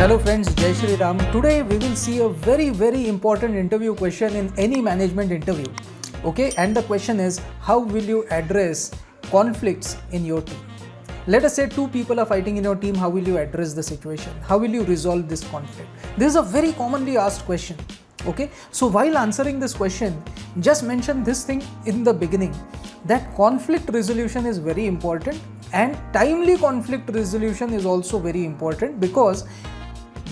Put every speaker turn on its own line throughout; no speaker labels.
Hello friends, Jai Shri Ram. Today we will see a very important interview question in any management interview. Okay, and the question is, how will you address conflicts in your team? Let us say two people are fighting in your team. How will you address the situation? How will you resolve this conflict? This is a very commonly asked question. Okay, so while answering this question, just mention this thing in the beginning, that conflict resolution is very important and timely conflict resolution is also very important, because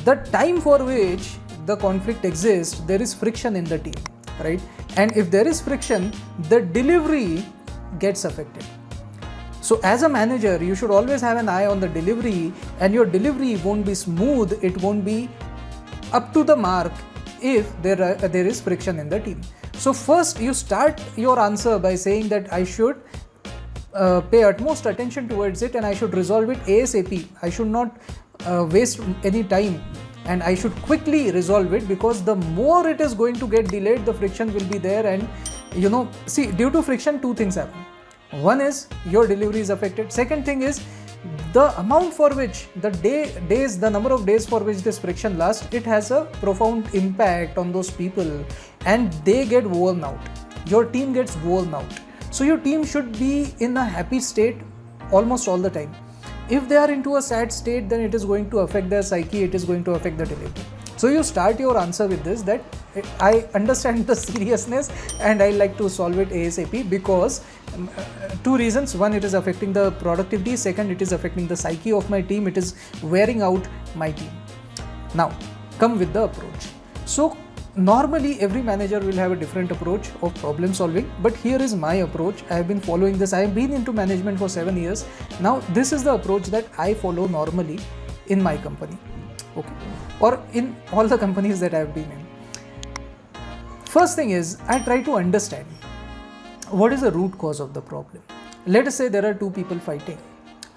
the time for which the conflict exists, there is friction in the team, right? And if there is friction, the delivery gets affected. So as a manager, you should always have an eye on the delivery, and your delivery won't be smooth, it won't be up to the mark if there is friction in the team. So first you start your answer by saying that I should pay utmost attention towards it and I should resolve it ASAP. I should not waste any time and I should quickly resolve it, because the more it is going to get delayed, the friction will be there. And see, due to friction, two things happen. One is your delivery is affected. Second thing is the amount for which the number of days for which this friction lasts, it has a profound impact on those people and they get worn out. Your team gets worn out. So your team should be in a happy state almost all the time. If they are into a sad state, then it is going to affect their psyche, it is going to affect the delivery. So you start your answer with this, that I understand the seriousness and I like to solve it ASAP, because two reasons. One, it is affecting the productivity. Second, it is affecting the psyche of my team. It is wearing out my team. Now, come with the approach. So normally every manager will have a different approach of problem solving, but here is my approach. I have been following this. I have been into management for 7 years. Now this is the approach that I follow normally in my company, okay, or in all the companies that I have been in. First thing is, I try to understand what is the root cause of the problem. Let us say there are two people fighting.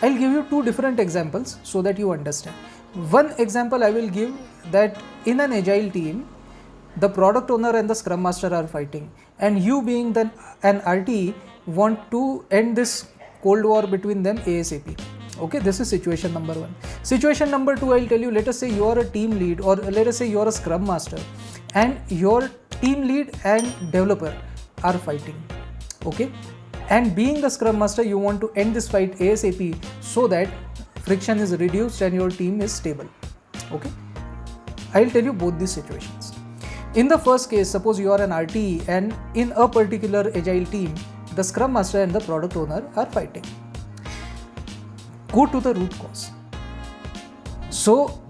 I'll give you two different examples so that you understand. One example I will give, that in an agile team, the product owner and the scrum master are fighting, and you being an RT want to end this cold war between them ASAP. Okay, this is situation number one. Situation number two, I'll tell you, let us say you are a team lead, or let us say you are a scrum master and your team lead and developer are fighting. Okay, and being the scrum master, you want to end this fight ASAP so that friction is reduced and your team is stable. Okay, I'll tell you both these situations. In the first case, suppose you are an RT and in a particular agile team, the scrum master and the product owner are fighting. Go to the root cause. So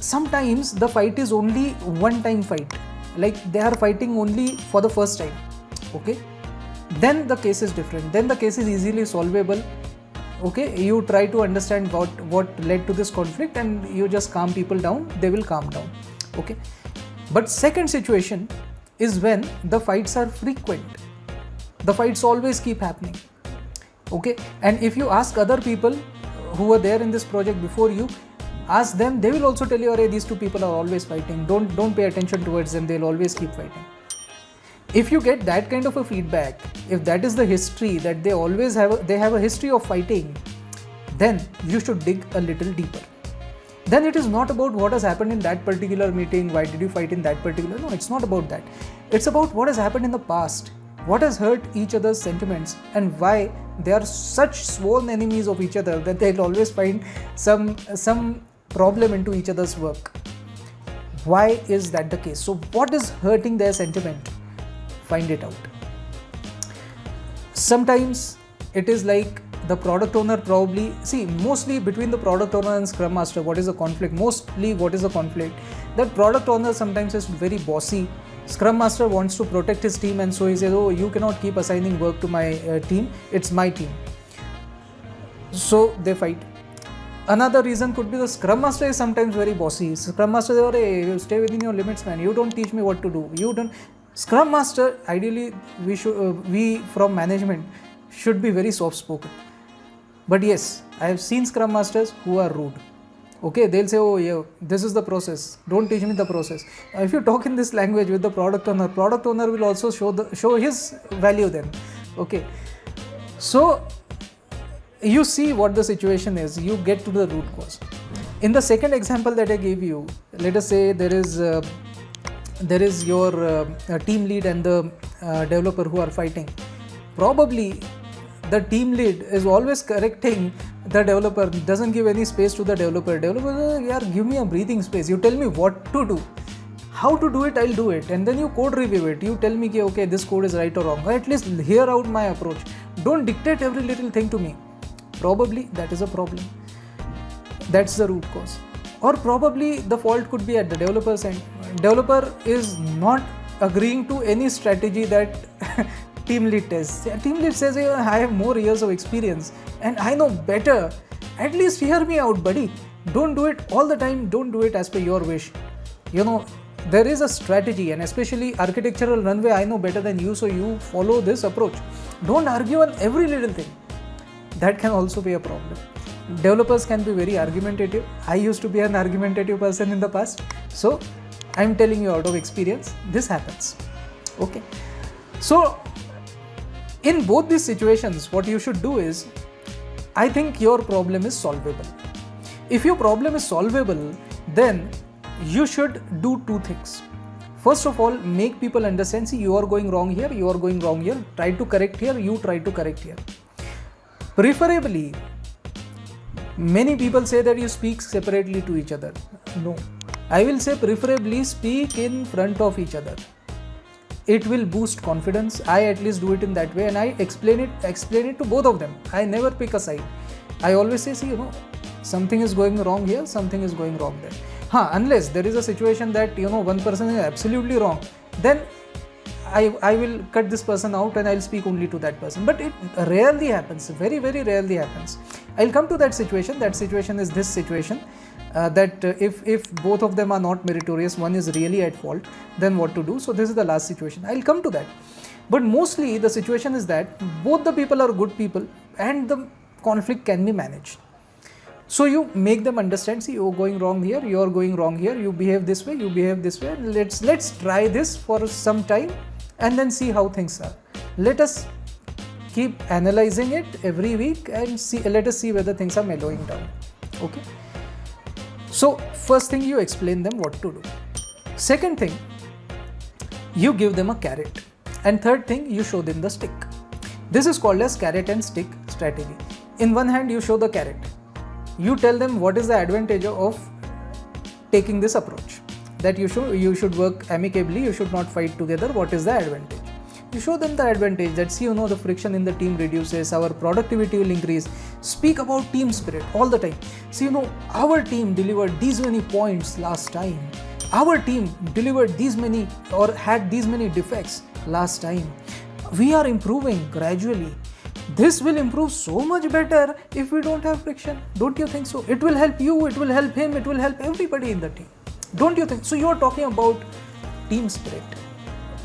sometimes the fight is only one time fight, like they are fighting only for the first time. Okay, then the case is different. Then the case is easily solvable. Okay, you try to understand what led to this conflict and you just calm people down, they will calm down. Okay, but second situation is when the fights are frequent. The fights always keep happening. Okay, and if you ask other people who were there in this project before you, ask them, they will also tell you, these two people are always fighting. Don't pay attention towards them, they'll always keep fighting. If you get that kind of a feedback, if that is the history, that they have a history of fighting, then you should dig a little deeper. Then it is not about what has happened in that particular meeting, why did you fight in that particular, no, it's not about that. It's about what has happened in the past, what has hurt each other's sentiments, and why they are such sworn enemies of each other that they'll always find some problem into each other's work. Why is that the case? So what is hurting their sentiment? Find it out. Sometimes it is like the product owner probably, see, mostly between the product owner and scrum master, what is the conflict? Mostly what is the conflict? That product owner sometimes is very bossy. Scrum master wants to protect his team, and so he says, oh, you cannot keep assigning work to my team, it's my team. So they fight. Another reason could be the scrum master is sometimes very bossy. Scrum master says, hey, you stay within your limits, man, you don't teach me what to do. You don't. Scrum master, ideally we from management should be very soft spoken. But yes, I have seen scrum masters who are rude. Okay, they'll say, oh yeah, this is the process, don't teach me the process. If you talk in this language with the product owner will also show his value then. Okay, so you see what the situation is, you get to the root cause. In the second example that I gave you, let us say there is your team lead and the developer who are fighting. Probably the team lead is always correcting the developer, doesn't give any space to the developer. Developer, yeah, give me a breathing space. You tell me what to do. How to do it, I'll do it. And then you code review it. You tell me, okay, this code is right or wrong. Or at least hear out my approach. Don't dictate every little thing to me. Probably that is a problem. That's the root cause. Or probably the fault could be at the developer's end. Developer is not agreeing to any strategy that team lead tests. Team lead says, I have more years of experience and I know better. At least hear me out, buddy. Don't do it all the time. Don't do it as per your wish. There is a strategy, and especially architectural runway, I know better than you, so you follow this approach. Don't argue on every little thing. That can also be a problem. Developers can be very argumentative. I used to be an argumentative person in the past. So I'm telling you out of experience, this happens. Okay. So in both these situations, what you should do is, I think your problem is solvable. If your problem is solvable, then you should do two things. First of all, make people understand, see, you are going wrong here, you are going wrong here, try to correct here, you try to correct here. Preferably, many people say that you speak separately to each other. No, I will say preferably speak in front of each other. It will boost confidence. I at least do it in that way, and I explain it to both of them. I never pick a side. I always say, see, something is going wrong here, something is going wrong there. Unless there is a situation that one person is absolutely wrong, then I will cut this person out and I'll speak only to that person. But it rarely happens, very, very rarely happens. I'll come to that situation. That situation is this situation, that if both of them are not meritorious, one is really at fault, then what to do. So this is the last situation. I'll come to that. But mostly the situation is that both the people are good people and the conflict can be managed. So you make them understand, see, you're going wrong here, you're going wrong here, you behave this way, you behave this way. Let's try this for some time and then see how things are. Let us keep analyzing it every week and let us see whether things are mellowing down. Okay. So first thing, you explain them what to do. Second thing, you give them a carrot. And third thing, you show them the stick. This is called as carrot and stick strategy. In one hand, you show the carrot. You tell them what is the advantage of taking this approach. That you should work amicably, you should not fight together. What is the advantage? You show them the advantage that, see, the friction in the team reduces, our productivity will increase. Speak about team spirit all the time. See, our team delivered these many points last time. Our team delivered these many or had these many defects last time. We are improving gradually. This will improve so much better if we don't have friction. Don't you think so? It will help you, it will help him, it will help everybody in the team. Don't you think? So you are talking about team spirit.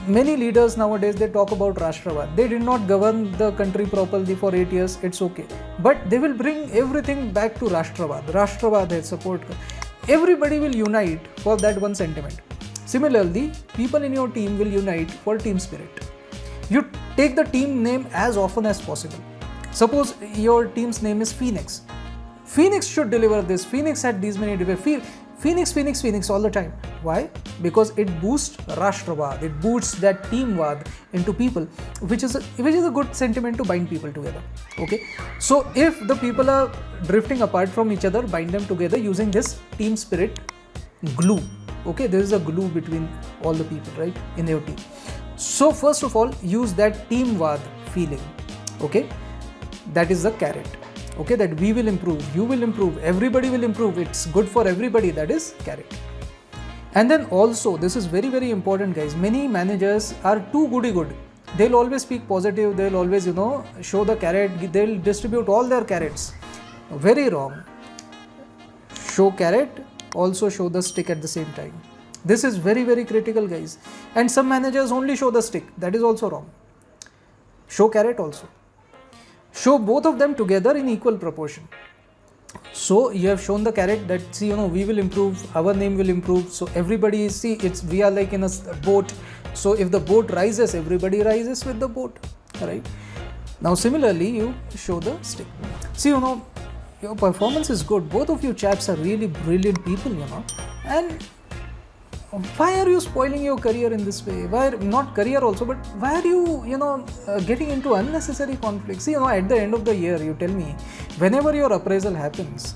Many leaders nowadays, they talk about Rashtravad. They did not govern the country properly for 8 years, it's okay. But they will bring everything back to Rashtravad. Rashtravad hai support. Everybody will unite for that one sentiment. Similarly, people in your team will unite for team spirit. You take the team name as often as possible. Suppose your team's name is Phoenix. Phoenix should deliver this. Phoenix had these many defects. Phoenix all the time. Why? Because it boosts Rashtravad. It boosts that teamvad into people, which is a good sentiment to bind people together. Okay. So if the people are drifting apart from each other, bind them together using this team spirit glue. Okay. There is a glue between all the people, right, in your team. So first of all, use that teamvad feeling. Okay. That is the carrot. Okay, that we will improve, you will improve, everybody will improve, it's good for everybody, that is carrot. And then also, this is very, very important, guys. Many managers are too goody good. They'll always speak positive, they'll always, show the carrot, they'll distribute all their carrots. Very wrong. Show carrot, also show the stick at the same time. This is very, very critical, guys. And some managers only show the stick, that is also wrong. Show carrot also. Show both of them together in equal proportion. So you have shown the carrot that, see, we will improve, our name will improve. So everybody, see, we are like in a boat. So if the boat rises, everybody rises with the boat, right? Now similarly, you show the stick. See, your performance is good, both of you chaps are really brilliant people, and why are you spoiling your career in this way? Why, not career also, but why are you, getting into unnecessary conflicts? See, at the end of the year, you tell me, whenever your appraisal happens,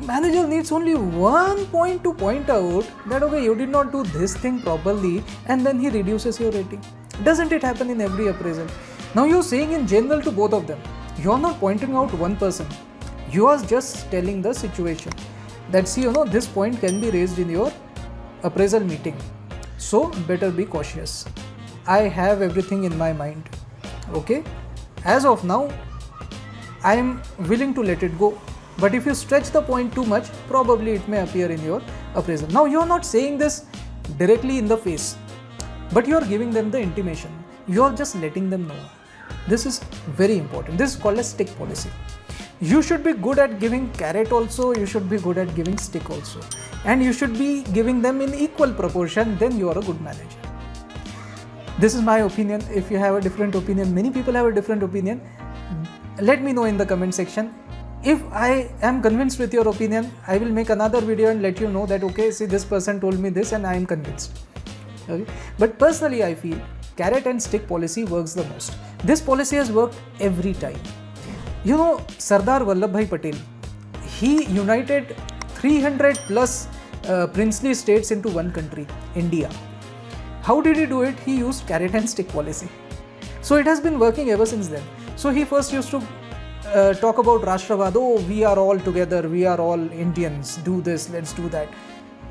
manager needs only one point to point out that, okay, you did not do this thing properly, and then he reduces your rating. Doesn't it happen in every appraisal? Now you're saying in general to both of them. You're not pointing out one person. You are just telling the situation that, see, this point can be raised in your appraisal meeting. So better be cautious. I have everything in my mind. Okay? As of now, I am willing to let it go. But if you stretch the point too much, probably it may appear in your appraisal. Now you are not saying this directly in the face, but you are giving them the intimation. You are just letting them know. This is very important. This is called a stick policy. You should be good at giving carrot also, you should be good at giving stick also. And you should be giving them in equal proportion, then you are a good manager. This is my opinion. If you have a different opinion, many people have a different opinion, let me know in the comment section. If I am convinced with your opinion, I will make another video and let you know that, okay, see, this person told me this and I am convinced. Okay? But personally, I feel carrot and stick policy works the most. This policy has worked every time. Sardar Vallabhbhai Patel, he united 300 plus princely states into one country, India. How did he do it? He used carrot and stick policy. So it has been working ever since then. So he first used to talk about Rashtravad, oh, we are all together, we are all Indians, do this, let's do that.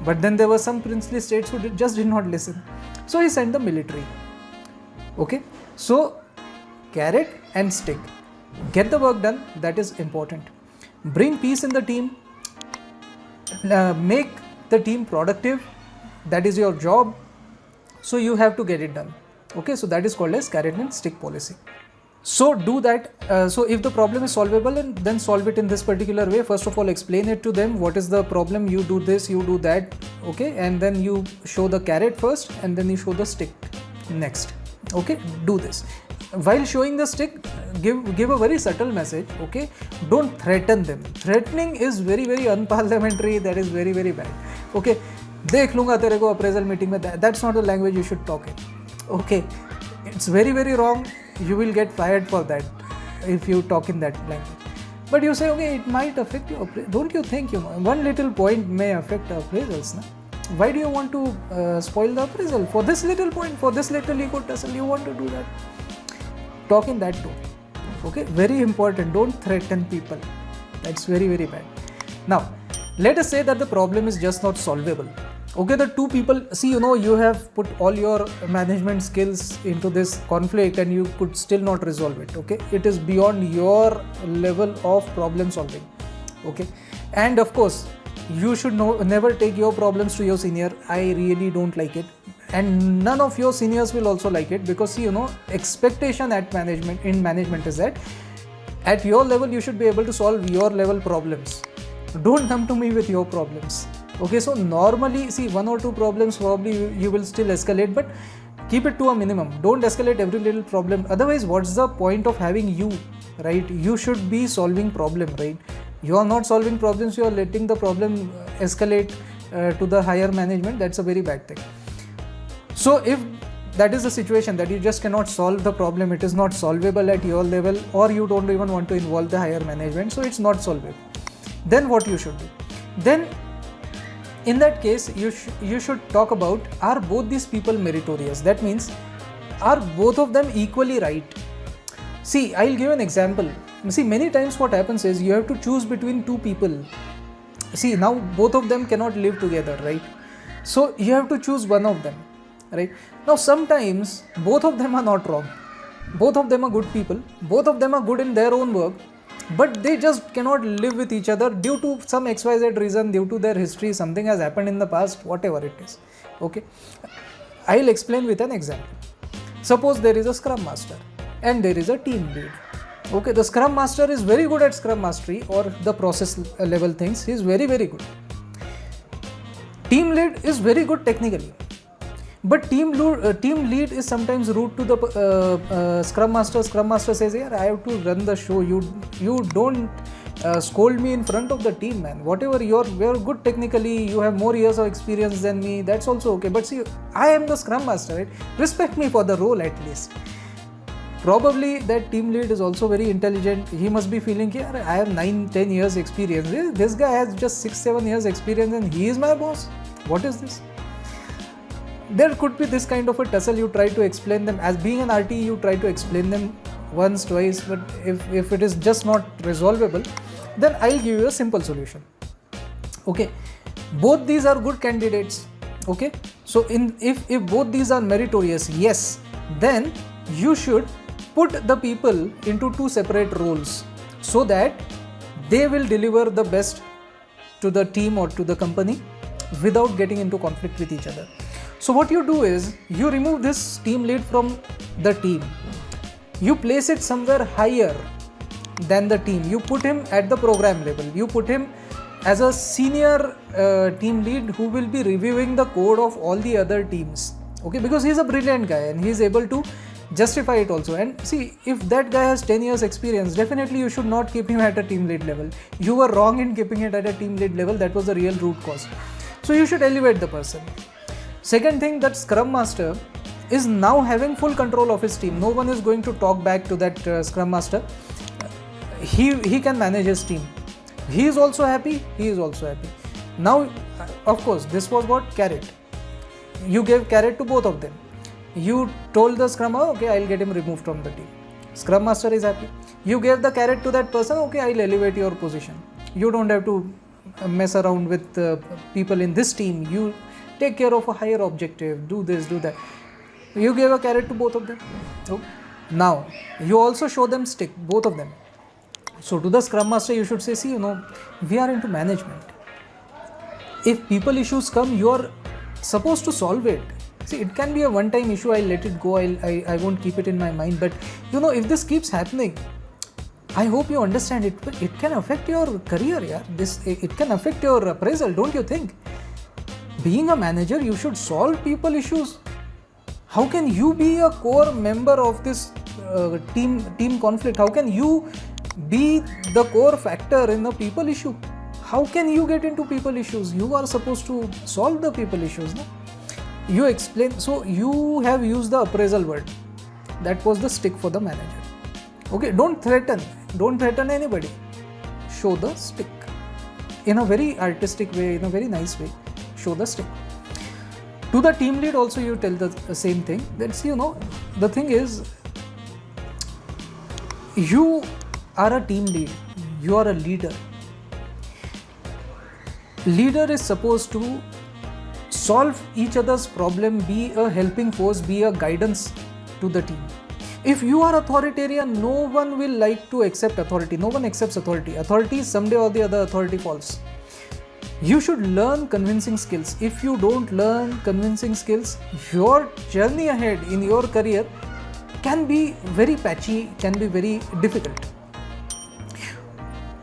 But then there were some princely states who just did not listen. So he sent the military. Okay, so carrot and stick. Get the work done, that is important. Bring peace in the team. Make the team productive. That is your job. So you have to get it done. Okay, so that is called as carrot and stick policy. So do that. So if the problem is solvable, then solve it in this particular way. First of all, explain it to them. What is the problem? You do this, you do that. Okay, and then you show the carrot first, and then you show the stick next. Okay, do this. While showing the stick, give a very subtle message. Okay, don't threaten them. Threatening is very, very unparliamentary. That is very, very bad. Okay, dekh lunga tere ko appraisal meeting mein. That's not the language you should talk in. Okay, it's very, very wrong. You will get fired for that if you talk in that language. But you say, okay, it might affect your appraisal. Don't you think, one little point may affect appraisals, na? Why do you want to spoil the appraisal? For this little point, for this little ego tussle, you want to do that? Talk in that tone. Okay, very important. Don't threaten people. That's very, very bad. Now, let us say that the problem is just not solvable. Okay, the two people, see, you have put all your management skills into this conflict and you could still not resolve it. Okay, it is beyond your level of problem solving. Okay, and of course, you should never take your problems to your senior. I really don't like it, and none of your seniors will also like it, because see, expectation in management is that at your level you should be able to solve your level problems. Don't come to me with your problems. Okay, so normally, see, one or two problems probably you will still escalate, but keep it to a minimum. Don't escalate every little problem. Otherwise, what's the point of having you, right? You should be solving problem, right? You are not solving problems, you are letting the problem escalate to the higher management. That's a very bad thing. So if that is the situation, that you just cannot solve the problem, it is not solvable at your level, or you don't even want to involve the higher management, so it's not solvable, then what you should do? Then in that case, you should talk about, are both these people meritorious? That means, are both of them equally right? See, I'll give an example. See, many times what happens is you have to choose between two people. See, now both of them cannot live together, right? So you have to choose one of them, right? Now sometimes both of them are not wrong. Both of them are good people. Both of them are good in their own work. But they just cannot live with each other due to some XYZ reason, due to their history, something has happened in the past, whatever it is. Okay, I'll explain with an example. Suppose there is a Scrum Master and there is a team lead. Okay, the Scrum Master is very good at Scrum Mastery or the process level things. He is very, very good. Team lead is very good technically. But team lead is sometimes rude to the Scrum Master. Scrum Master says, "Yeah, I have to run the show. You don't scold me in front of the team, man. Whatever, you're good technically, you have more years of experience than me, that's also okay. But see, I am the Scrum Master, right? Respect me for the role at least. Probably that team lead is also very intelligent. He must be feeling, yeah, I have 9-10 years experience. This guy has just 6-7 years experience and he is my boss. What is this? There could be this kind of a tussle. You try to explain them. As being an RT, you try to explain them once, twice, but if it is just not resolvable, then I'll give you a simple solution. Okay, both these are good candidates. Okay, so if both these are meritorious, yes, then you should put the people into 2 separate roles so that they will deliver the best to the team or to the company without getting into conflict with each other. So what you do is, you remove this team lead from the team. You place it somewhere higher than the team. You put him at the program level. You put him as a senior team lead who will be reviewing the code of all the other teams. Okay, because he's a brilliant guy and he's able to justify it also. And see, if that guy has 10 years experience, definitely you should not keep him at a team lead level. You were wrong in keeping it at a team lead level. That was the real root cause. So you should elevate the person. Second thing, that Scrum Master is now having full control of his team. No one is going to talk back to that Scrum Master. He can manage his team. He is also happy. He is also happy. Now, of course, this was what? Carrot. You gave carrot to both of them. You told the Scrum Master, okay, I'll get him removed from the team. Scrum Master is happy. You gave the carrot to that person, okay, I'll elevate your position. You don't have to mess around with people in this team. You take care of a higher objective, do this, do that. You gave a carrot to both of them. Okay. Now, you also show them stick, both of them. So to the Scrum Master, you should say, see, we are into management. If people issues come, you are supposed to solve it. See, it can be a one-time issue, I'll let it go, I won't keep it in my mind. But, if this keeps happening, I hope you understand it. But it can affect your career, yeah. It can affect your appraisal, don't you think? Being a manager, you should solve people issues. How can you be a core member of this team conflict? How can you be the core factor in the people issue? How can you get into people issues? You are supposed to solve the people issues. No? You explain. So you have used the appraisal word. That was the stick for the manager. Okay, don't threaten. Don't threaten anybody. Show the stick. In a very artistic way, in a very nice way. Show the stick. To the team lead also you tell the same thing. That's, the thing is, you are a team lead. You are a leader. Leader is supposed to solve each other's problem, be a helping force, be a guidance to the team. If you are authoritarian, no one will like to accept authority. No one accepts authority. Authority, someday or the other, authority falls. You should learn convincing skills. If you don't learn convincing skills, your journey ahead in your career can be very patchy, can be very difficult.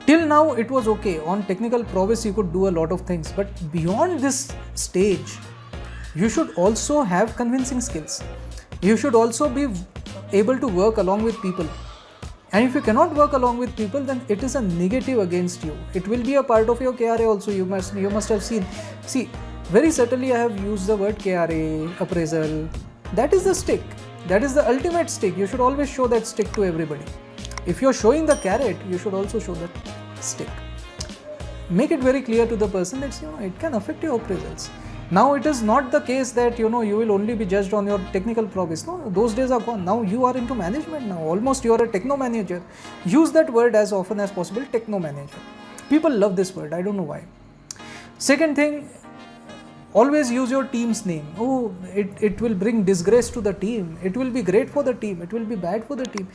Till now it was okay. On technical prowess you could do a lot of things, but beyond this stage, you should also have convincing skills. You should also be able to work along with people. And if you cannot work along with people, then it is a negative against you. It will be a part of your KRA also. You must have seen. See, very subtly I have used the word KRA, appraisal. That is the stick. That is the ultimate stick. You should always show that stick to everybody. If you are showing the carrot, you should also show that stick. Make it very clear to the person that it can affect your appraisals. Now it is not the case that you will only be judged on your technical prowess. No, those days are gone. Now you are into management now. Almost you are a techno manager. Use that word as often as possible, techno manager. People love this word. I don't know why. Second thing, always use your team's name. Oh, it will bring disgrace to the team. It will be great for the team. It will be bad for the team.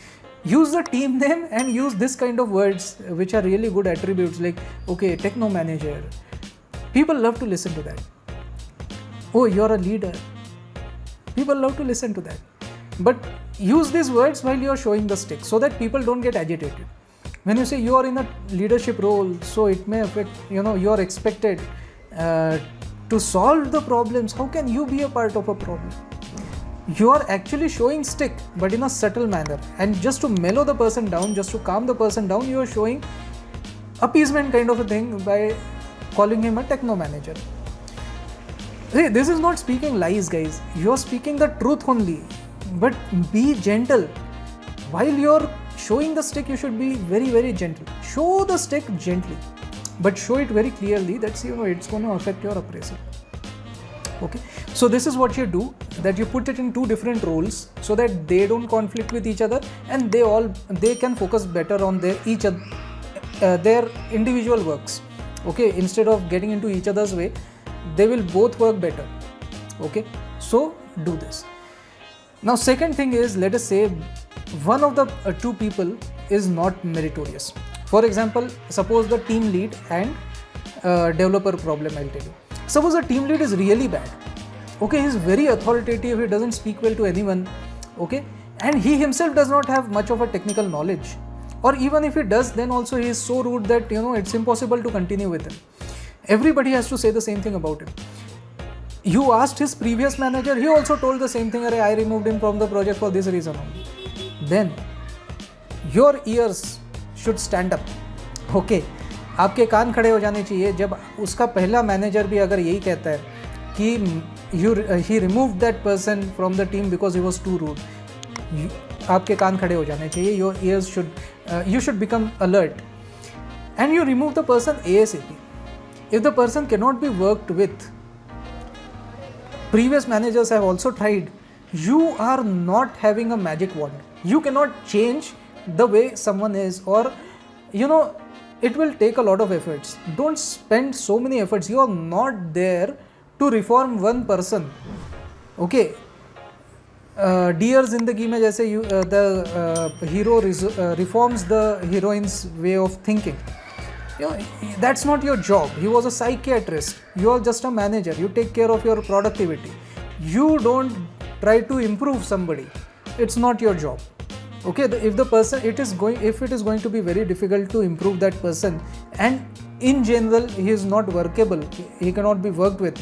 Use the team name and use this kind of words which are really good attributes like, okay, techno manager. People love to listen to that. Oh, you're a leader. People love to listen to that. But use these words while you're showing the stick so that people don't get agitated. When you say you are in a leadership role, so it may affect, you are expected to solve the problems. How can you be a part of a problem? You are actually showing stick, but in a subtle manner. And just to mellow the person down, just to calm the person down, you are showing appeasement kind of a thing by calling him a techno manager. See, this is not speaking lies, guys. You're speaking the truth only. But be gentle. While you're showing the stick, you should be very, very gentle. Show the stick gently, but show it very clearly that it's going to affect your appraisal. Okay, so this is what you do, that you put it in two different roles so that they don't conflict with each other and they can focus better on their individual works. Okay, instead of getting into each other's way, they will both work better. Okay, so do this. Now, second thing is, let us say one of the two people is not meritorious. For example, suppose the team lead and developer problem, I'll tell you. Suppose the team lead is really bad. Okay, he's very authoritative, he doesn't speak well to anyone. Okay, and he himself does not have much of a technical knowledge. Or even if he does, then also he is so rude that it's impossible to continue with him. Everybody has to say the same thing about him. You asked his previous manager, he also told the same thing, I removed him from the project for this reason only. Then your ears should stand up. Okay, आपके कान खड़े हो जाने चाहिए जब उसका पहला manager भी अगर यही कहता है कि he removed that person from the team because he was too rude. आपके कान खड़े हो जाने चाहिए. Your ears should, you should become alert. And you remove the person ASAP. If the person cannot be worked with, previous managers have also tried. You are not having a magic wand. You cannot change the way someone is, or it will take a lot of efforts. Don't spend so many efforts. You are not there to reform one person. Okay, Dear Zindagi mein jaise the hero reforms the heroine's way of thinking. That's not your job. He was a psychiatrist. You are just a manager. You take care of your productivity. You don't try to improve somebody. It's not your job. Okay, if it is going to be very difficult to improve that person, and in general he is not workable, he cannot be worked with,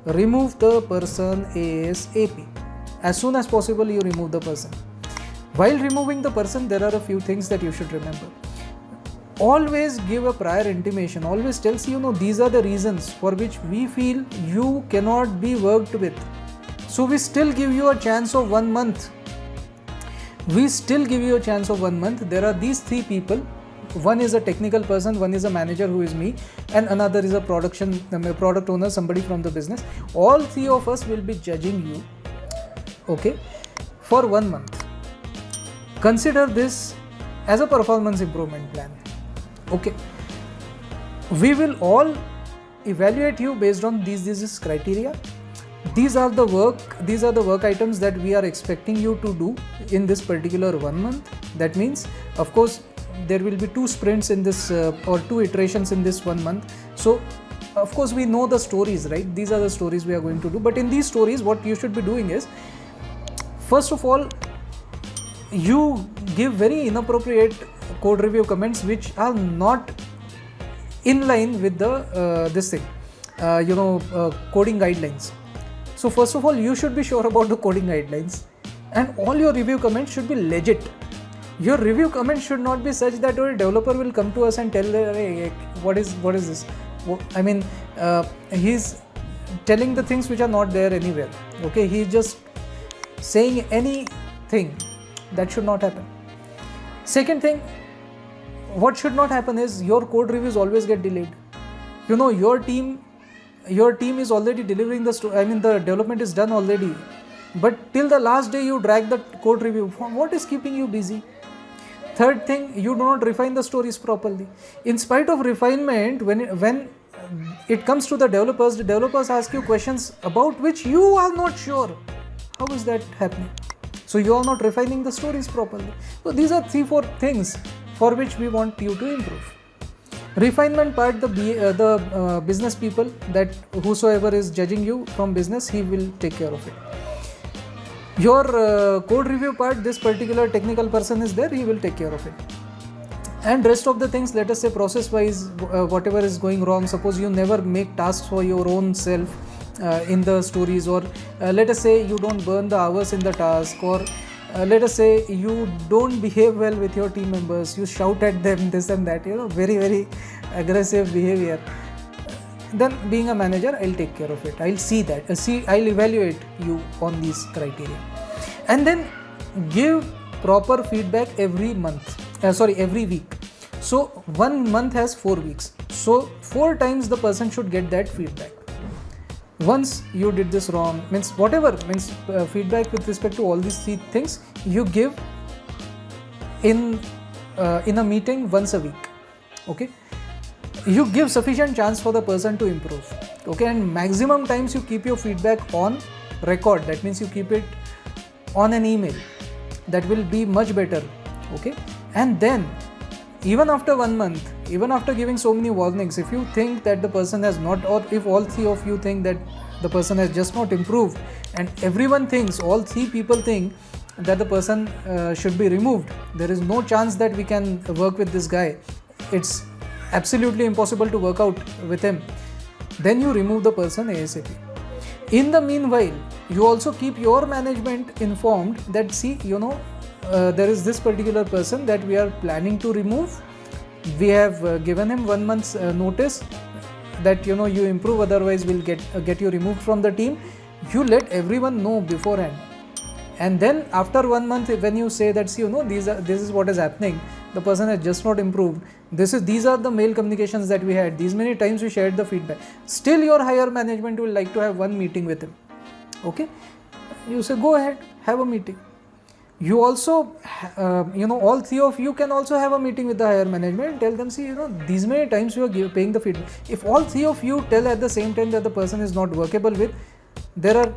remove the person ASAP. As soon as possible, you remove the person. While removing the person, there are a few things that you should remember. Always give a prior intimation. Always tells these are the reasons for which we feel you cannot be worked with. So we still give you a chance of 1 month. There are these three people. One is a technical person, one is a manager who is me, and another is a product owner, somebody from the business. All three of us will be judging you, okay, for 1 month. Consider this as a performance improvement plan. Okay, we will all evaluate you based on these criteria. These are the work items that we are expecting you to do in this particular 1 month. That means, of course, there will be 2 sprints in this or 2 iterations in this 1 month. So of course we know the stories, right? These are the stories we are going to do. But in these stories, what you should be doing is, first of all, you give very inappropriate code review comments which are not in line with the coding guidelines. So first of all, you should be sure about the coding guidelines, and all your review comments should be legit. Your review comments should not be such that a developer will come to us and tell, hey, what is this? I mean, he's telling the things which are not there anywhere. Okay, he's just saying anything. That should not happen. Second thing, what should not happen is your code reviews always get delayed. Your team is already delivering the development is done already, but till the last day you drag the code review. What is keeping you busy? Third thing, you do not refine the stories properly. In spite of refinement, when it comes to the developers ask you questions about which you are not sure. How is that happening? So you are not refining the stories properly. So these are 3-4 things for which we want you to improve. Refinement part, the business people, that whosoever is judging you from business, he will take care of it. Your code review part, this particular technical person is there, he will take care of it. And rest of the things, let us say process wise, whatever is going wrong, suppose you never make tasks for your own self in the stories, or let us say you don't burn the hours in the task, or let us say you don't behave well with your team members, you shout at them, this and that, very, very aggressive behavior, then being a manager, I'll take care of it. I'll see that. I'll evaluate you on these criteria. And then give proper feedback every week. So 1 month has 4 weeks. So 4 times the person should get that feedback. Once you did this wrong, feedback with respect to all these 3 things, you give in a meeting once a week. Okay, you give sufficient chance for the person to improve. Okay, and maximum times you keep your feedback on record. That means you keep it on an email. That will be much better. Okay, and then even after 1 month, even after giving so many warnings, if you think that the person has not, or if all 3 of you think that the person has just not improved, and everyone thinks, all 3 people think that the person should be removed, there is no chance that we can work with this guy, it's absolutely impossible to work out with him, then you remove the person ASAP. In the meanwhile, you also keep your management informed that, see, there is this particular person that we are planning to remove. We have given him 1 month's notice that you improve, otherwise we'll get you removed from the team. You let everyone know beforehand, and then after 1 month, when you say that, see, this is what is happening, the person has just not improved, these are the mail communications that we had, these many times we shared the feedback, still your higher management will like to have 1 meeting with him. Okay, you say, go ahead, have a meeting. You also, all 3 of you can also have a meeting with the higher management, tell them, see, these many times you are paying the feedback. If all 3 of you tell at the same time that the person is not workable with, there are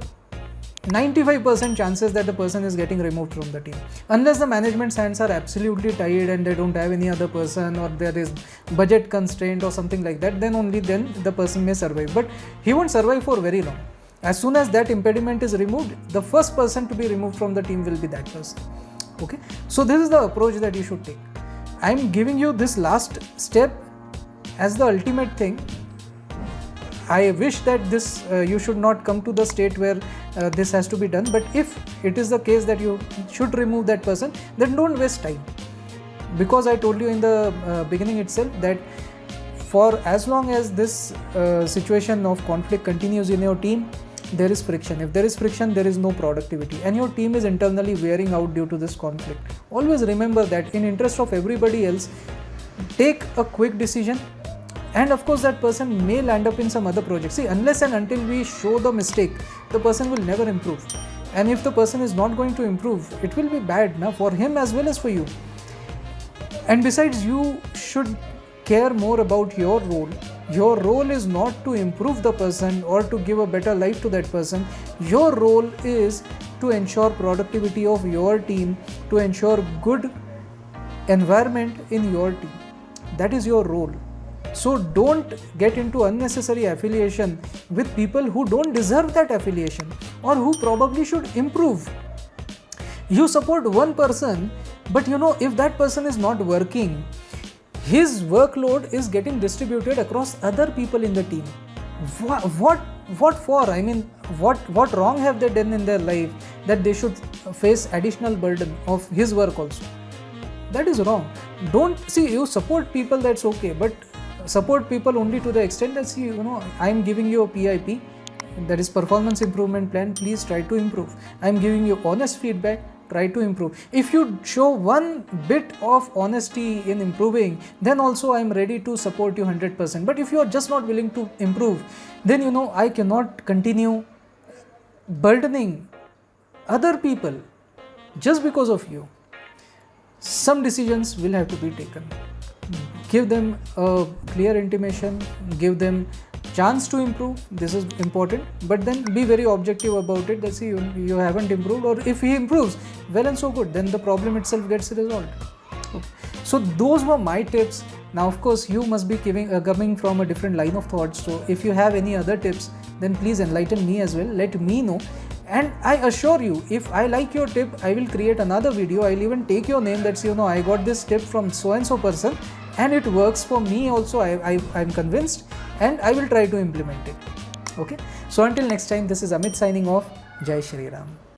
95% chances that the person is getting removed from the team. Unless the management's hands are absolutely tied and they don't have any other person, or there is budget constraint or something like that, then the person may survive. But he won't survive for very long. As soon as that impediment is removed, the first person to be removed from the team will be that person. Okay, so this is the approach that you should take. I am giving you this last step as the ultimate thing. I wish that this you should not come to the state where this has to be done, but if it is the case that you should remove that person, then don't waste time, because I told you in the beginning itself that for as long as this situation of conflict continues in your team, there is friction. If there is friction, there is no productivity, and your team is internally wearing out due to this conflict. Always remember that in interest of everybody else, take a quick decision, and of course that person may land up in some other project. See, unless and until we show the mistake, the person will never improve, and if the person is not going to improve, it will be bad now for him as well as for you. And besides, you should care more about your role. Your role is not to improve the person or to give a better life to that person. Your role is to ensure productivity of your team, to ensure good environment in your team. That is your role. So don't get into unnecessary affiliation with people who don't deserve that affiliation or who probably should improve. You support one person, but if that person is not working, his workload is getting distributed across other people in the team. What for? I mean, what wrong have they done in their life that they should face additional burden of his work also? That is wrong. Don't see, you support people, that's okay, but support people only to the extent that, see, I am giving you a PIP, that is performance improvement plan, please try to improve. I am giving you honest feedback, try to improve. If you show one bit of honesty in improving, then also I am ready to support you 100%. But if you are just not willing to improve, then I cannot continue burdening other people just because of you. Some decisions will have to be taken. Give them a clear intimation, give them chance to improve, this is important, but then be very objective about it, that, see, you haven't improved, or if he improves, well and so good, then the problem itself gets resolved. Okay. So those were my tips. Now of course you must be coming from a different line of thought, so if you have any other tips, then please enlighten me as well, let me know. And I assure you, if I like your tip, I will create another video. I'll even take your name, that's, I got this tip from so and so person and it works for me also, I'm convinced, and I will try to implement it. Okay, so until next time, this is Amit signing off. Jai Shri Ram.